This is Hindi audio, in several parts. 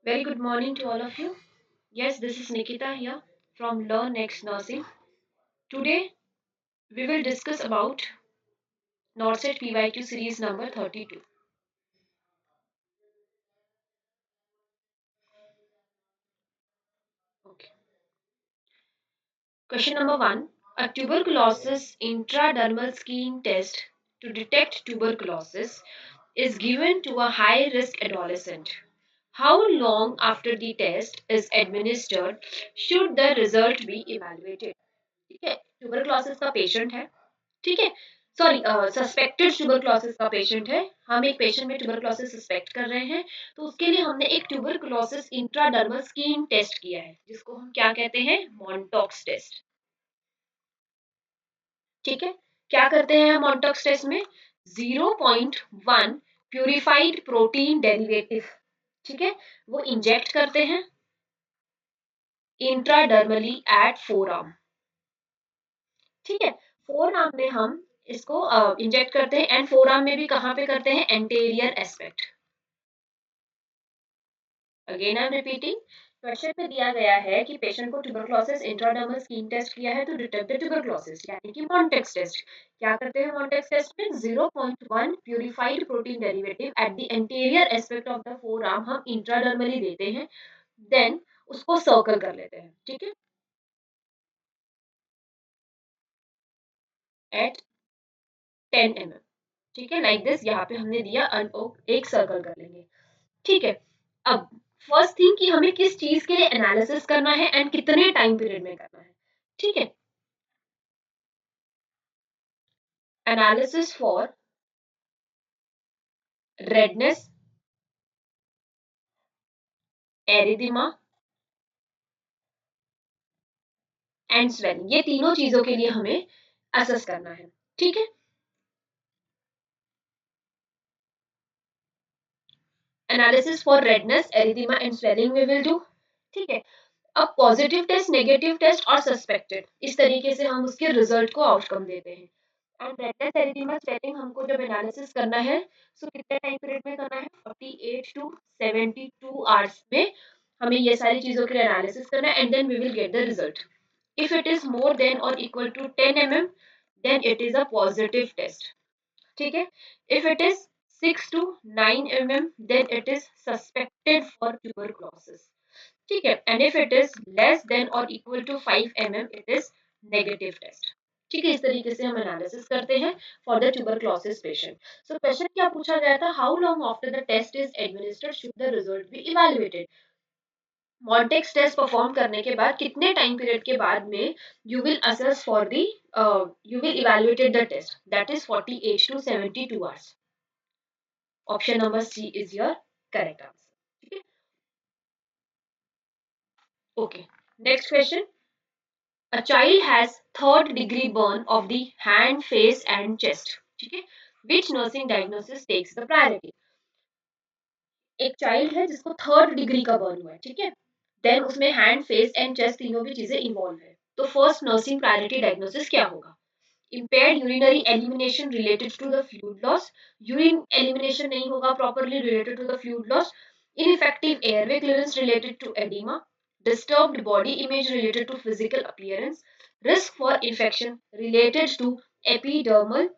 Very good morning to all of you. Yes, this is Nikita here from Learn Next Nursing. Today we will discuss about NORCET PYQ series number 32. Okay. Question number 1. A tuberculosis intradermal skin test to detect tuberculosis is given to a high risk adolescent. How long after the test is administered should the result be evaluated? ठीक है, ट्यूबरक्लोसिस का पेशेंट है, ठीक है, सॉरी सस्पेक्टेड ट्यूबरक्लोसिस का पेशेंट है। हम एक पेशेंट में ट्यूबरक्लोसिस सस्पेक्ट कर रहे हैं, तो उसके लिए हमने एक ट्यूबरक्लोसिस इंट्राडर्मल स्कीन टेस्ट किया है, जिसको हम क्या कहते हैं, मॉन्टॉक्स टेस्ट। ठीक है, क्या करते हैं हम मॉन्टॉक्स टेस्ट में? 0.1 प्यूरिफाइड प्रोटीन डेरिवेटिव, ठीक है, वो इंजेक्ट करते हैं इंट्राडर्मली एट फोर आर्म। ठीक है, फोर आर्म में हम इसको इंजेक्ट करते हैं, एंड फोर आर्म में भी कहाँ पे करते हैं, anterior aspect. Again I am repeating, question में दिया गया है कि पेशेंट को ट्यूबरक्लोसिस इंट्राडर्मल स्कीन टेस्ट किया है टू डिटेक्ट द ट्यूबरक्लोसिस, यानी कि मॉन्टेक्स टेस्ट। क्या करते हैं मॉन्टेक्स टेस्ट में? 0.1 purified protein derivative at the anterior aspect of the four arm हम इंट्राडर्मली देते हैं, देन उसको सर्कल कर लेते हैं, ठीक है, एट 10 mm। ठीक है, लाइक दिस, यहाँ पे हमने दिया एक सर्कल कर लेंगे। ठीक है, अब फर्स्ट थिंग कि हमें किस चीज के लिए एनालिसिस करना है एंड कितने टाइम पीरियड में करना है। ठीक है, analysis for redness, erythema and swelling, ये तीनों चीजों के लिए हमें असेस करना है। ठीक है, analysis for redness, erythema and swelling we will do. ठीक है, अब पॉजिटिव टेस्ट, नेगेटिव टेस्ट और सस्पेक्टेड, इस तरीके से हम उसके रिजल्ट को आउटकम देते हैं। एंड रेडनेस, एरिथेमा, स्वेलिंग हमको जब एनालिसिस करना है, सो कितने टाइम पीरियड में करना है, 48 टू 72 आवर्स में हमें ये सारी चीजों के लिए एनालिसिस करना है, and then we will get the result. If it is more than और equal to 10 mm, then it is a positive test. ठीक है, if it is 6 to 9 mm, then it is suspected for tuberculosis. ठीक है, and if it is less than और equal to 5 mm, it is negative test. ठीक है, इस तरीके से हम एनालिसिस करते हैं for the tuberculosis patient. So question क्या पूछा गया था, how long after the test is administered should the result be evaluated. Mantoux test perform करने के बाद कितने टाइम पीरियड के बाद में you will assess for the you will evaluated the test, that is 48 to 72 hours. Option number C is your correct answer. ठीक है, okay, next question. A child has third degree burn of the hand, face and chest. ठीक है, which nursing diagnosis takes the priority? एक चाइल्ड है जिसको थर्ड डिग्री का बर्न हुआ है, ठीक है, देन उसमें हैंड, फेस एंड चेस्ट तीनों भी चीजें इन्वॉल्व है, तो फर्स्ट नर्सिंग प्रायोरिटी डायग्नोसिस क्या होगा? Impaired urinary elimination related to the fluid loss, urine elimination नहीं होगा properly related to the fluid loss, ineffective airway clearance related to edema, disturbed body image related to physical appearance, risk for infection related to epidermal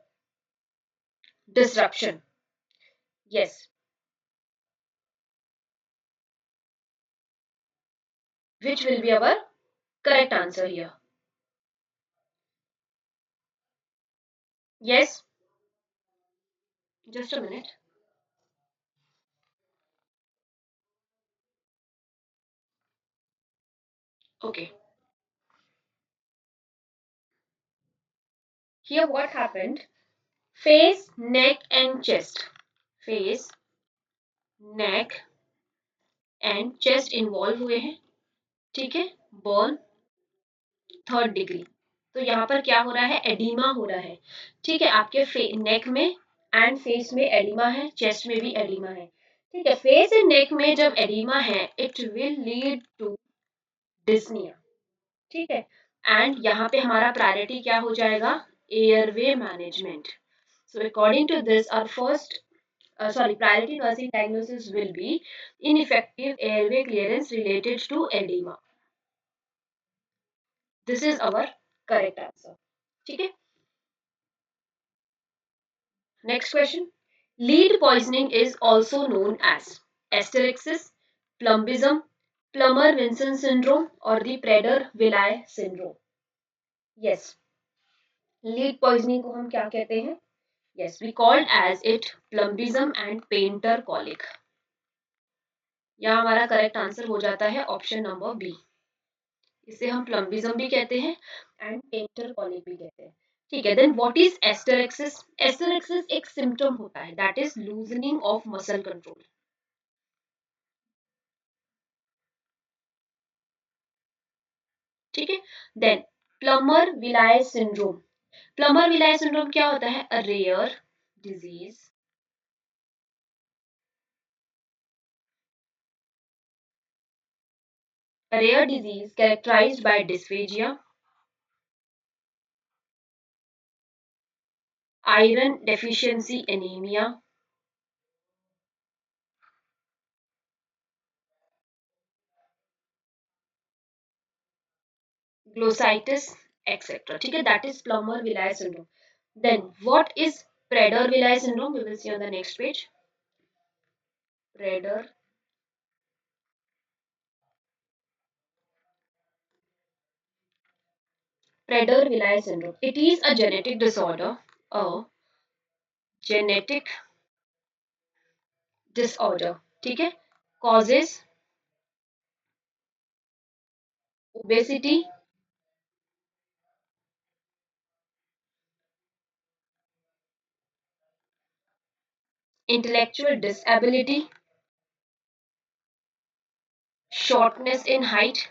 disruption. Yes, which will be our correct answer here? Yes, just a minute. Okay, here what happened? Face, neck and chest. Face, neck and chest involve हुए हैं, ठीक है, बर्न थर्ड डिग्री। तो यहाँ पर क्या हो रहा है, एडिमा हो रहा है। ठीक है, आपके नेक में एंड फेस में एडिमा है, चेस्ट में भी एडिमा है। ठीक है, फेस एंड नेक में जब एडिमा है, it will lead to dyspnoea. ठीक है, एंड यहाँ पे हमारा प्रायोरिटी क्या हो जाएगा, airway management. So according to this our first priority nursing diagnosis will be ineffective airway clearance related to edema. This is our correct answer. ठीक है. Next question. Lead poisoning is also known as Esterixis, plumbism, Plummer-Vinson syndrome, or the Prader-Willi syndrome. Yes. Lead poisoning को हम क्या कहते हैं? Yes, we called as it plumbism and painter colic. यहाँ हमारा करेक्ट आंसर हो जाता है ऑप्शन नंबर बी. इसे हम प्लम्बिज्म भी कहते हैं एंड पेंटर कॉलिक भी कहते हैं. ठीक है. Then what is asterixis? Asterixis एक सिम्टम होता है that is loosening of muscle control. ठीक है. Then Plummer Willi syndrome. Plummer Willi syndrome क्या होता है? A rare disease characterized by dysphagia, iron deficiency anemia, glossitis, etc. ठीक है. That is Plummer-Willi syndrome. Then what is Prader-Willi syndrome? We will see on the next page. Prader Prader-Willi syndrome. It is a genetic disorder. A genetic disorder. ठीक है. Causes obesity, intellectual disability, shortness in height,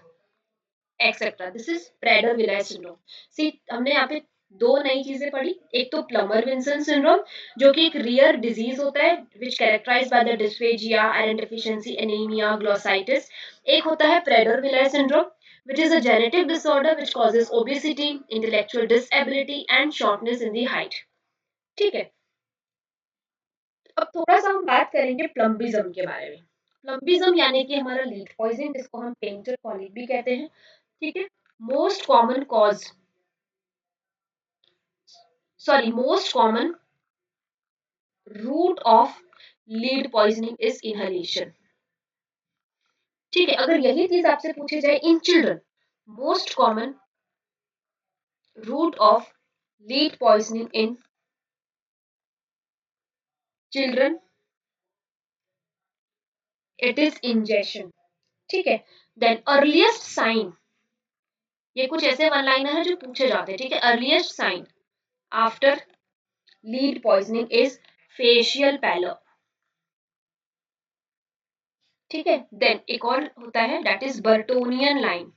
etcetera. This is Prader Willi syndrome. See हमने यहाँ पे दो नई चीजें पढ़ी. एक तो प्लमर विंसन सिंड्रोम जो कि एक रियर डिजीज होता है which characterize by the dysphagia, iron deficiency anaemia, glossitis. एक होता है Prader Willi syndrome which is a genetic disorder which causes obesity, intellectual disability and shortness in the height. ठीक है. अब थोड़ा सा हम बात करेंगे प्लम्बिज्म के बारे में. प्लम्बिज्म यानी कि हमारा लीड पॉइजन जिसको हम पेंटर कॉलिक भी कहते हैं. ठीक है. Most common cause most common route of lead poisoning is inhalation. ठीक है. अगर यही चीज आपसे पूछी जाए in children, most common route of lead poisoning in children, it is ingestion. ठीक है. देन अर्लीस्ट साइन, ये कुछ ऐसे वन लाइनर है जो पूछे जाते हैं. ठीक है. Earliest sign after lead poisoning is facial pallor. ठीक है. देन एक और होता है दैट इज बर्टोनियन लाइन.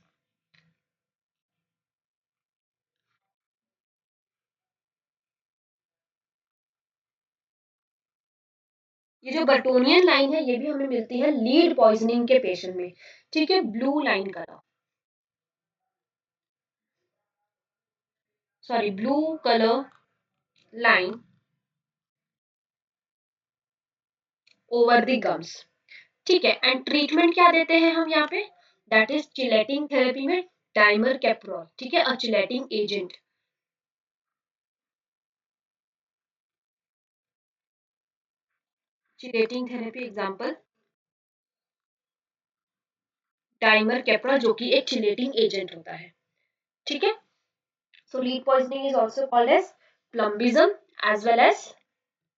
ये जो बर्टोनियन लाइन है ये भी हमें मिलती है लीड पॉइजनिंग के पेशेंट में. ठीक है. Blue line colour, blue colour line over the gums. ठीक है. एंड ट्रीटमेंट क्या देते हैं हम यहाँ पे? दैट इज चिलेटिंग थेरेपी में डाइमर कैप्रोल. ठीक है. A chelating agent. Chelating therapy example dimercaprol जो कि एक चिलेटिंग एजेंट होता है. ठीक है. So lead poisoning is also called as plumbism as well as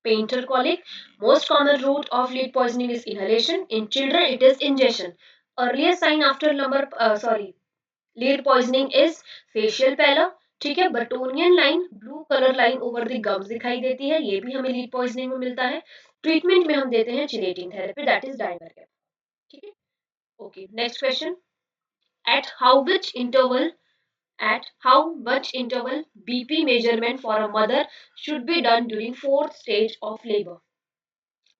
painter colic. Most common route of lead poisoning is inhalation. In children, it is ingestion. Earliest sign after lead poisoning is facial pallor. ठीक है. Burtonian line blue colour line over the gums दिखाई देती है. ये भी हमें लीड पॉइजनिंग में मिलता है. ट्रीटमेंट में हम देते हैं chelating therapy that is dimer cap. ठीक है. Okay. Next question. At how which interval at how much interval BP measurement for a mother should be done during fourth stage of labor.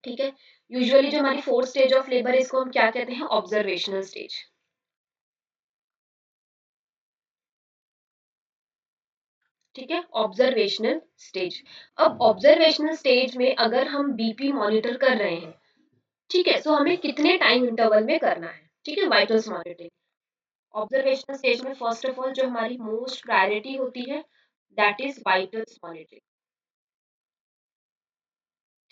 ठीक है. यूजुअली जो हमारी फोर्थ स्टेज ऑफ लेबर है इसको हम क्या कहते हैं? Observational stage. ठीक है, ऑब्जर्वेशनल स्टेज। अब ऑब्जर्वेशनल स्टेज में अगर हम बीपी मॉनिटर कर रहे हैं, ठीक है, तो हमें कितने टाइम इंटरवल में करना है, ठीक है, वाइटल्स मॉनिटरिंग। ऑब्जर्वेशनल स्टेज में फर्स्ट ऑफ ऑल जो हमारी मोस्ट प्रायोरिटी होती है दैट इज वाइटल्स मॉनिटरिंग।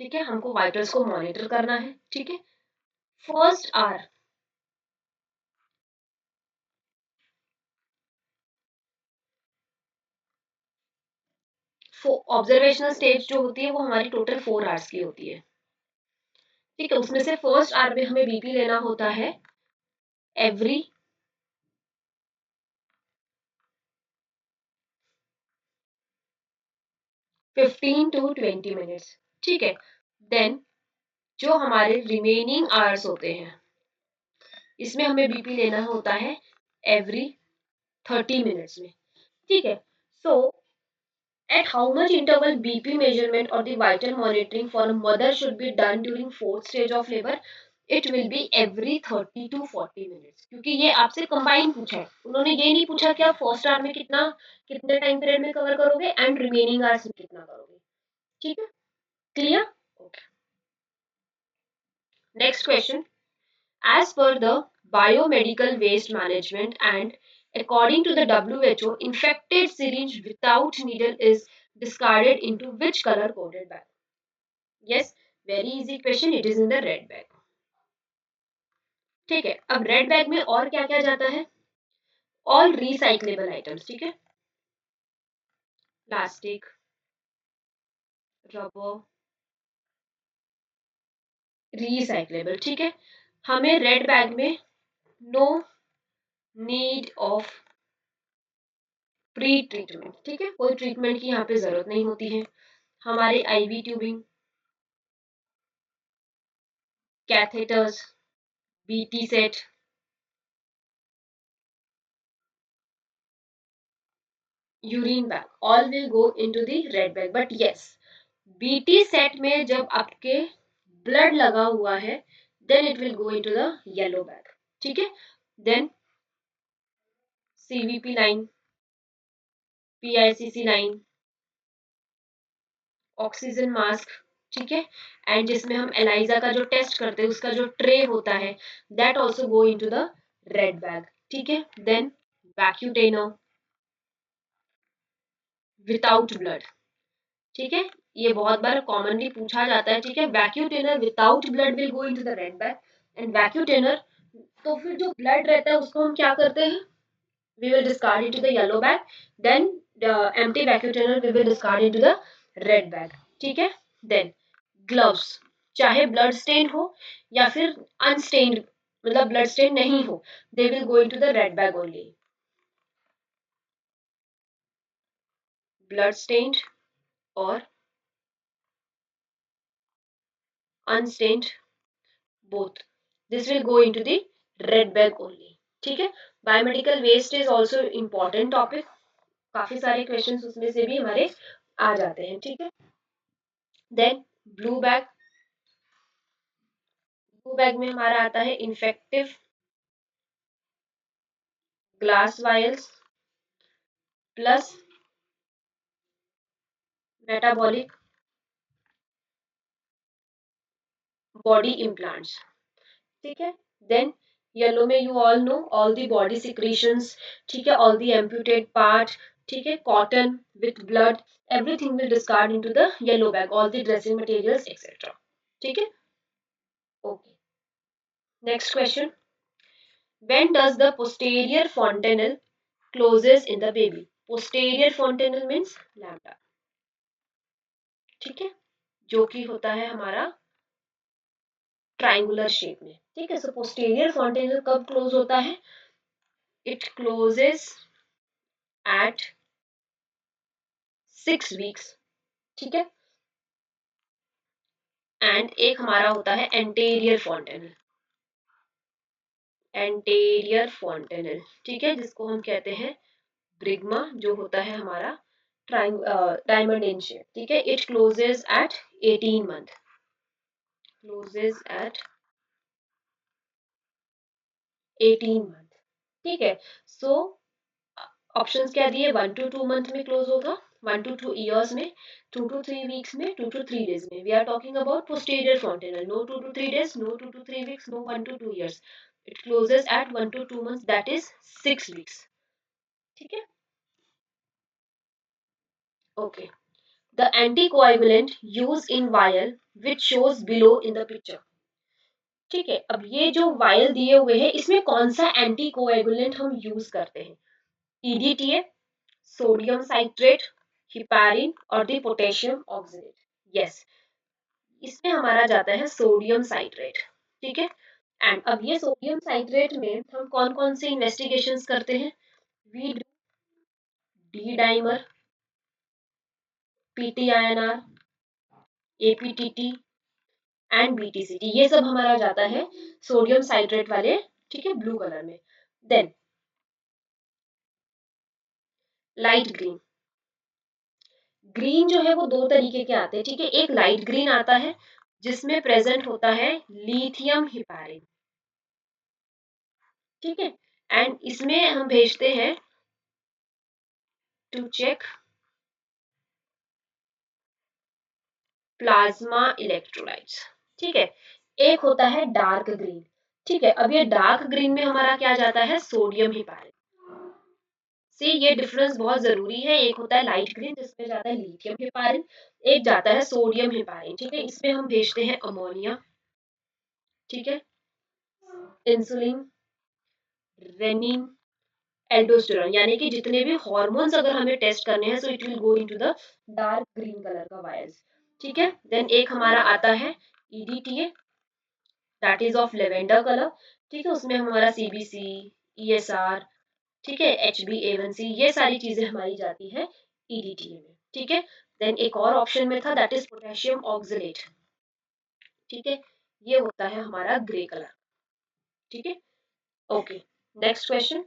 ठीक है, हमको वाइटल्स को मॉनिटर करना है। ठीक है, फर्स्ट आर ऑब्जर्वेशनल स्टेज जो होती है वो हमारी टोटल 4 आवर्स की होती है। ठीक है, उसमें से फर्स्ट आवर में हमें बीपी लेना होता है एवरी 15 to 20 मिनट्स। ठीक है, देन जो हमारे रिमेनिंग आवर्स होते हैं इसमें हमें बीपी लेना होता है एवरी 30 मिनट्स में। ठीक है, सो at how much interval BP measurement or the vital monitoring for a mother should be done during fourth stage of labor? It will be every 30 to 40 minutes। क्योंकि ये आपसे कंबाइन पूछा है, उन्होंने ये नहीं पूछा कि आप फर्स्ट आवर में कितने टाइम पीरियड में कवर करोगे एंड रिमेनिंग आवर्स में कितना करोगे। ठीक है, clear? Okay, next question. As per the Biomedical Waste Management and according to the WHO, infected syringe without needle is discarded into which color coded bag? Yes, very easy question. It is in the red bag. ठीक है, अब रेड बैग में और क्या क्या जाता है? All recyclable items. ठीक है, प्लास्टिक, रबर, रिसाइक्लेबल। ठीक है, हमें रेड बैग में no need of pre treatment. ठीक है, कोई ट्रीटमेंट की यहाँ पे जरूरत नहीं होती है। हमारे IV tubing, catheters, BT set, urine bag, all will go into the red bag. But yes, BT set में जब आपके blood लगा हुआ है, then it will go into the yellow bag. ठीक है, then CVP line, PICC line, oxygen mask. ठीक है, एंड जिसमें हम एलाइजा का जो टेस्ट करते हैं उसका जो ट्रे होता है that also go into the red bag. ठीक है, देन वैक्यूटेनर विदाउट ब्लड। ठीक है, ये बहुत बार कॉमनली पूछा जाता है। ठीक है, vacutainer without blood will go into the red bag and vacutainer, तो फिर जो ब्लड रहता है उसको हम क्या करते हैं, we will discard into the yellow bag, then empty vacutainer we will discard into the red bag. ठीक है, देन ग्लव्स, चाहे ब्लड स्टेन हो या फिर अनस्टेन्ड, मतलब ब्लड स्टेन नहीं हो, they will go into the red bag only. Blood stained और unstained both, this will go into the red bag only। ठीक है, biomedical waste is also important topic, काफी सारे क्वेश्चंस उसमें से भी हमारे आ जाते हैं। ठीक है, then blue bag, blue bag में हमारा आता है infective glass vials plus metabolic body implants. ठीक है, देन येलो में you all know all the body secretions. ठीक है, ऑल दी एम्प्यूटेड पार्ट। ठीक है, cotton with blood, everything will discard into the yellow bag, all the dressing materials etcetera. ठीक है, okay, next question. When does the posterior fontanelle closes in the baby? Posterior fontanelle means lambda. ठीक है, जो कि होता है हमारा ट्राइंगुलर शेप में। ठीक है, सो पोस्टीरियर fontanelle कब क्लोज होता है? It closes at 6 weeks. ठीक है, एंड एक हमारा होता है एंटेरियर fontanelle, एंटेरियर fontanelle। ठीक है, जिसको हम कहते हैं ब्रिग्मा, जो होता है हमारा डायमंड इन शेप। ठीक है, it closes at 18 month, closes at 18 month. ठीक है, सो ऑप्शंस क्या दिए, 1 to 2 मंथ में क्लोज होगा, 1 to 2 years में, 2 to 3 weeks में, 2 to 3 days में. We are talking about posterior fontanelle. No 2 to 3 days, no 2 to 3 weeks, no 1 to 2 years. It closes at 1 to 2 months. That is 6 weeks. ठीक है. Okay. The anticoagulant used in vial which shows below in the picture. ठीक है. अब ये जो वायल दिए हुए हैं इसमें कौन सा एंटीकोएगुलेंट हम यूज करते हैं? EDTA, सोडियम साइट्रेट, हिपैरिन और दी पोटेशियम ऑक्सलेट. यस, इसमें हमारा जाता है सोडियम साइट्रेट. ठीक है. एंड अब ये सोडियम साइट्रेट में हम कौन कौन से इन्वेस्टिगेशंस करते हैं? We do D dimer, PTINR, APTT and BTCT. ये सब हमारा जाता है सोडियम साइट्रेट वाले, ठीक है, ब्लू कलर में. Then light green. ग्रीन जो है वो दो तरीके के आते हैं. ठीक है. एक लाइट ग्रीन आता है जिसमें प्रेजेंट होता है लिथियम हिपैरिन. ठीक है. एंड इसमें हम भेजते हैं टू चेक प्लाज्मा इलेक्ट्रोलाइट्स. ठीक है. एक होता है डार्क ग्रीन. ठीक है. अब ये डार्क ग्रीन में हमारा क्या जाता है? Sodium heparin. से ये डिफरेंस बहुत जरूरी है. एक होता है लाइट ग्रीन जिसमें जाता है लिथियम हिपैरिन, एक जाता है सोडियम हिपैरिन. ठीक है. इसमें हम भेजते हैं अमोनिया. ठीक है. इंसुलिन, रेनिन, एल्डोस्टेरोन, यानी कि जितने भी हार्मोन्स अगर हमें टेस्ट करने हैं, so it will go into the dark green colour का वायल्स. ठीक है. देन एक हमारा आता है EDTA, that is of lavender colour. ठीक है. उसमें हमारा CBC, ESR, ठीक है, HbA1c, ये सारी चीजें हमारी जाती है EDTA में. ठीक है. देन एक और ऑप्शन में था, दैट इज पोटेशियम ऑक्सलेट. ठीक है. ये होता है हमारा ग्रे कलर. ठीक है. Okay. Next question.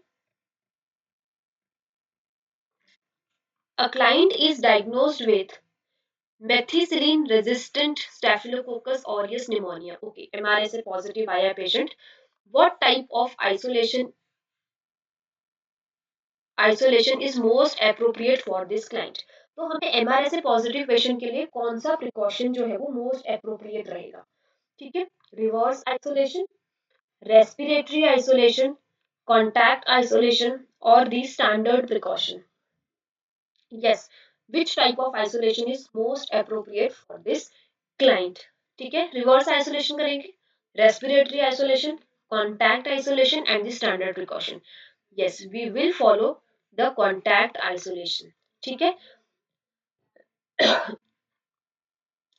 A client is diagnosed with methicillin resistant staphylococcus aureus pneumonia. Okay, MRSA positive आया patient. What type of isolation is most appropriate for this client? तो हमें MRSA पॉजिटिव पेशेंट के लिए कौन सा प्रिकॉशन जो है वो मोस्ट अप्रोप्रिएट रहेगा? ठीक है. Reverse isolation, respiratory isolation, contact isolation और the standard precaution. Yes, which type of isolation is most appropriate for this client? ठीक है. रिवर्स आइसोलेशन करेंगे, respiratory isolation, contact isolation and the standard precaution. Yes, we will follow the contact isolation. ठीक है.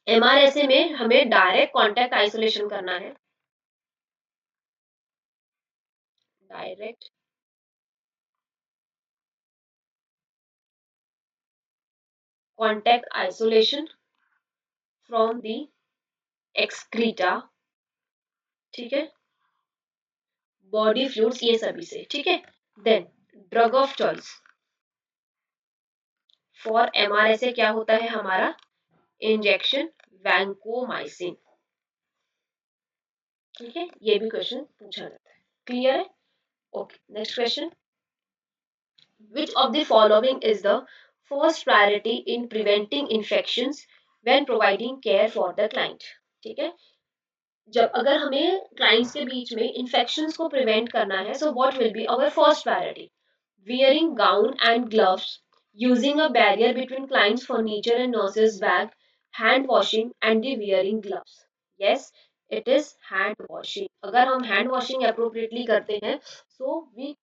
MRSA में हमें डायरेक्ट कॉन्टैक्ट आइसोलेशन करना है. Direct contact isolation from the excreta. ठीक है. बॉडी फ्लूइड्स, ये सभी से. ठीक है. Then drug of choice for MRSA क्या होता है हमारा? Injection vancomycin. ठीक है. ये भी क्वेश्चन पूछा जाता है. क्लियर है? Okay. Next question. Which of the following is the first priority in preventing infections when providing care for the client? ठीक है. जब अगर हमें क्लाइंट्स के बीच में इन्फेक्शंस को प्रिवेंट करना है, so what will be our first priority? Wearing gown and gloves, using a barrier between client's furniture and nurse's bag, hand washing and the wearing gloves. Yes, it is hand washing. अगर हम hand washing appropriately करते हैं, so we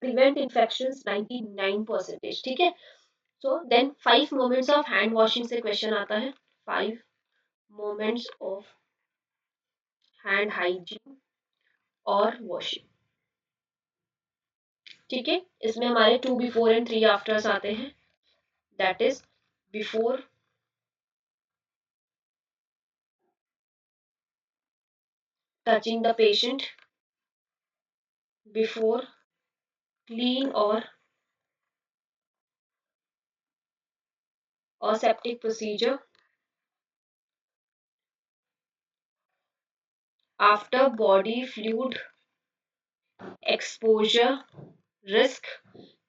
prevent infections 99%. ठीक है. So then 5 moments of hand washing से question आता है. 5 moments of hand hygiene और washing. ठीक है. इसमें हमारे 2 बिफोर एंड 3 आफ्टर्स आते हैं. That is before touching the patient, before clean और aseptic procedure, after body fluid exposure risk.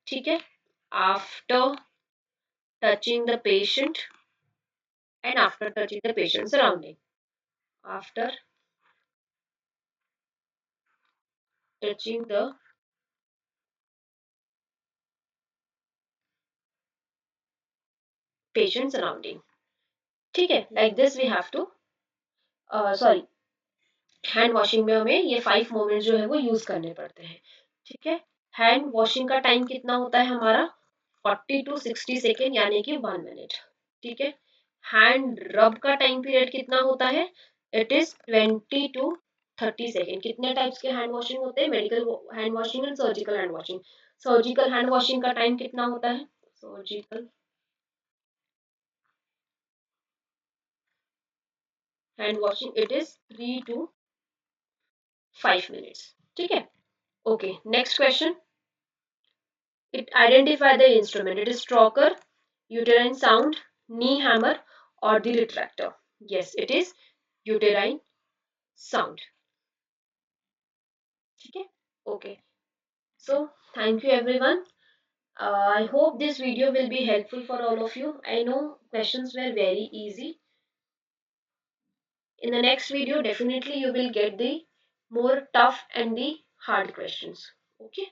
ठीक है. After touching the patient and after touching the patient surrounding. After touching the patient surrounding. ठीक है, like this we have to sorry, hand washing में हमें ये 5 मोमेंट्स जो है वो यूज करने पड़ते हैं। ठीक है, हैंड वॉशिंग का टाइम कितना होता है हमारा 40 टू 60 सेकेंड यानी कि 1 मिनट। ठीक है, हैंड रब का टाइम पीरियड कितना होता है, इट इज 20 टू 30 सेकेंड। कितने टाइप्स के हैंड वॉशिंग होते हैं, medical hand washing and surgical hand washing. Surgical hand washing का टाइम कितना होता है, surgical hand washing it is 3 to 5 minutes. ठीक है, okay next question. It identify the instrument. It is stroker, uterine sound, knee hammer, or the retractor. Yes, it is uterine sound. Okay. Okay. So thank you everyone. I hope this video will be helpful for all of you. I know questions were very easy. In the next video, definitely you will get the more tough and the hard questions. Okay.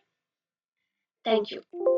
Thank you.